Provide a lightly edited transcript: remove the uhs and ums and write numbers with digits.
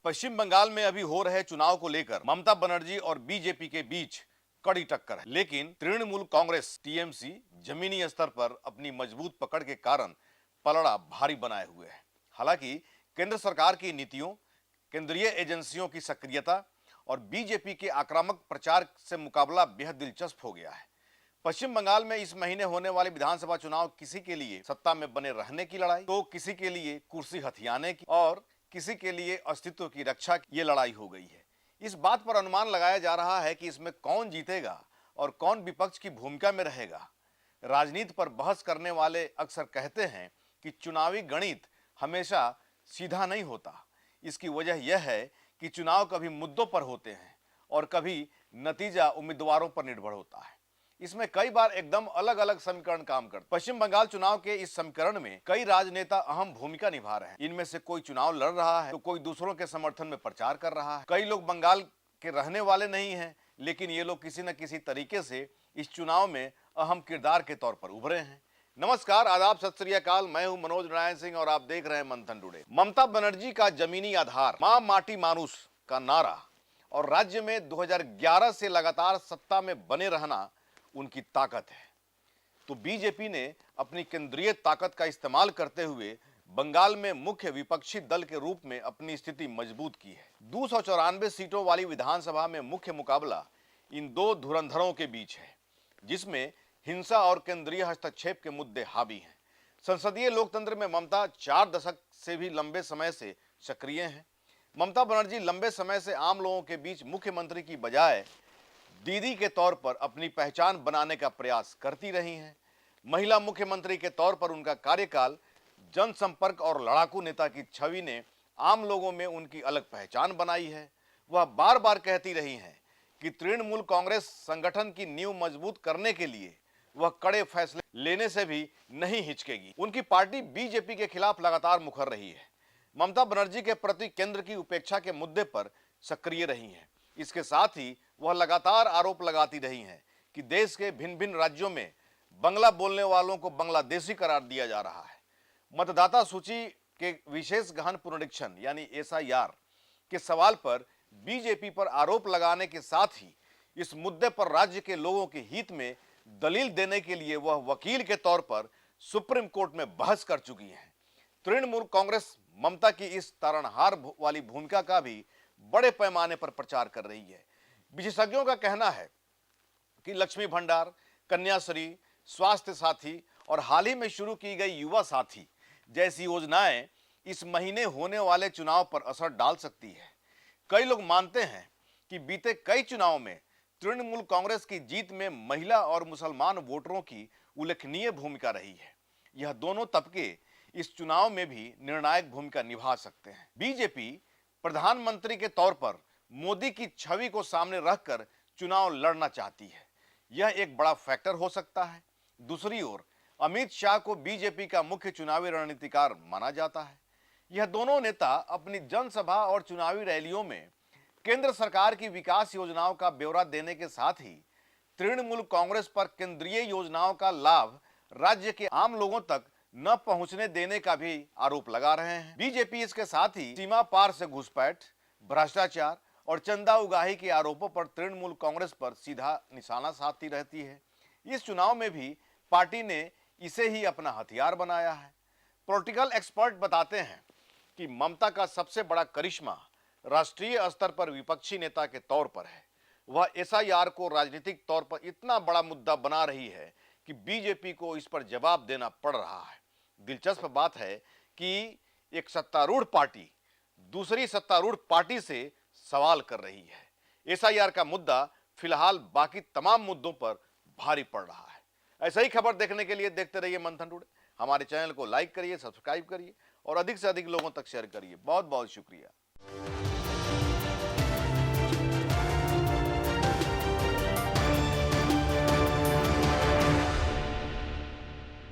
पश्चिम बंगाल में अभी हो रहे चुनाव को लेकर ममता बनर्जी और बीजेपी के बीच कड़ी टक्कर है, लेकिन तृणमूल कांग्रेस टीएमसी जमीनी स्तर पर अपनी मजबूत पकड़ के कारण पलड़ा भारी बनाए हुए है। हालांकि केंद्र सरकार की नीतियों, केंद्रीय एजेंसियों की सक्रियता और बीजेपी के आक्रामक प्रचार से मुकाबला बेहद दिलचस्प हो गया है। पश्चिम बंगाल में इस महीने होने वाले विधानसभा चुनाव किसी के लिए सत्ता में बने रहने की लड़ाई, तो किसी के लिए कुर्सी हथियाने की और किसी के लिए अस्तित्व की रक्षा की ये लड़ाई हो गई है। इस बात पर अनुमान लगाया जा रहा है कि इसमें कौन जीतेगा और कौन विपक्ष की भूमिका में रहेगा। राजनीति पर बहस करने वाले अक्सर कहते हैं कि चुनावी गणित हमेशा सीधा नहीं होता। इसकी वजह यह है कि चुनाव कभी मुद्दों पर होते हैं और कभी नतीजा उम्मीदवारों पर निर्भर होता है। इसमें कई बार एकदम अलग अलग समीकरण काम करते हैं। पश्चिम बंगाल चुनाव के इस समीकरण में कई राजनेता अहम भूमिका निभा रहे हैं। इनमें से कोई चुनाव लड़ रहा है तो कोई दूसरों के समर्थन में प्रचार कर रहा है। कई लोग बंगाल के रहने वाले नहीं हैं, लेकिन ये लोग किसी न किसी तरीके से इस चुनाव में अहम किरदार के तौर पर उभरे हैं। नमस्कार, आदाब, सत श्री अकाल। मैं हूं मनोज नारायण सिंह और आप देख रहे हैं मंथन टुडे। ममता बनर्जी का जमीनी आधार, मां माटी मानुष का नारा और राज्य में 2011 से लगातार सत्ता में बने रहना उनकी ताकत है। तो बीजेपी ने अपनी केंद्रीय ताकत का इस्तेमाल करते हुए बंगाल में मुख्य विपक्षी दल के रूप में अपनी स्थिति मजबूत की है। 294 सीटों वाली विधानसभा में मुख्य मुकाबला इन दो धुरंधरों के बीच है, जिसमें हिंसा और केंद्रीय हस्तक्षेप के मुद्दे हावी हैं। संसदीय लोकतंत्र में ममता 4 दशक से भी लंबे समय से सक्रिय हैं। ममता बनर्जी लंबे समय से आम लोगों के बीच मुख्यमंत्री की बजाय दीदी के तौर पर अपनी पहचान बनाने का प्रयास करती रही हैं। महिला मुख्यमंत्री के तौर पर उनका कार्यकाल जनसंपर्क और लड़ाकू नेता की छवि ने आम लोगों में उनकी अलग पहचान बनाई है। वह बार बार कहती रही हैं कि तृणमूल कांग्रेस संगठन की नींव मजबूत करने के लिए वह कड़े फैसले लेने से भी नहीं हिचकेगी। उनकी पार्टी बीजेपी के खिलाफ लगातार मुखर रही है। ममता बनर्जी के प्रति केंद्र की उपेक्षा के मुद्दे पर सक्रिय रही हैं। इसके साथ ही वह लगातार आरोप लगाती रही हैं कि देश के भिन्न भिन्न राज्यों में बंगला बोलने वालों को बांग्लादेशी करार दिया जा रहा है। मतदाता सूची के विशेष गहन पुनरीक्षण यानी एसआईआर के सवाल पर बीजेपी पर आरोप लगाने के साथ ही इस मुद्दे पर राज्य के लोगों के हित में दलील देने के लिए वह वकील के तौर पर सुप्रीम कोर्ट में बहस कर चुकी हैं। तृणमूल कांग्रेस ममता की इस तारणहार वाली भूमिका का भी बड़े पैमाने पर प्रचार कर रही है। विशेषज्ञों का कहना है कि लक्ष्मी भंडार, कन्याश्री, स्वास्थ्य साथी और हाल ही में शुरू की गई युवा साथी जैसी योजनाएं इस महीने होने वाले चुनाव पर असर डाल सकती है। कई लोग मानते हैं कि बीते कई चुनाव में तृणमूल कांग्रेस की जीत में महिला और मुसलमान वोटरों की उल्लेखनीय भूमिका रही है। यह दोनों तबके इस चुनाव में भी निर्णायक भूमिका निभा सकते हैं। बीजेपी प्रधानमंत्री के तौर पर मोदी की छवि को सामने रखकर चुनाव लड़ना चाहती है। यह एक बड़ा फैक्टर हो सकता है। दूसरी ओर अमित शाह को बीजेपी का मुख्य चुनावी रणनीतिकार माना जाता है। यह दोनों नेता अपनी जनसभा और चुनावी रैलियों में केंद्र सरकार की विकास योजनाओं का ब्यौरा देने के साथ ही तृणमूल कांग्रेस पर केंद्रीय योजनाओं का लाभ राज्य के आम लोगों तक न पहुंचने देने का भी आरोप लगा रहे हैं। बीजेपी इसके साथ ही सीमा पार से घुसपैठ, भ्रष्टाचार और चंदा उगाही के आरोपों पर तृणमूल कांग्रेस पर सीधा निशाना साधती रहती है। इस चुनाव में भी पार्टी ने इसे ही अपना हथियार बनाया है। पॉलिटिकल एक्सपर्ट बताते हैं कि ममता का सबसे बड़ा करिश्मा राष्ट्रीय स्तर पर विपक्षी नेता के तौर पर है। वह एसआईआर को राजनीतिक तौर पर इतना बड़ा मुद्दा बना रही है कि बीजेपी को इस पर जवाब देना पड़ रहा है। दिलचस्प बात है कि एक सत्तारूढ़ पार्टी दूसरी सत्तारूढ़ पार्टी से सवाल कर रही है। एसआईआर का मुद्दा फिलहाल बाकी तमाम मुद्दों पर भारी पड़ रहा है। ऐसा ही खबर देखने के लिए देखते रहिए मंथन टुडे। हमारे चैनल को लाइक करिए, सब्सक्राइब करिए और अधिक से अधिक लोगों तक शेयर करिए। बहुत बहुत शुक्रिया।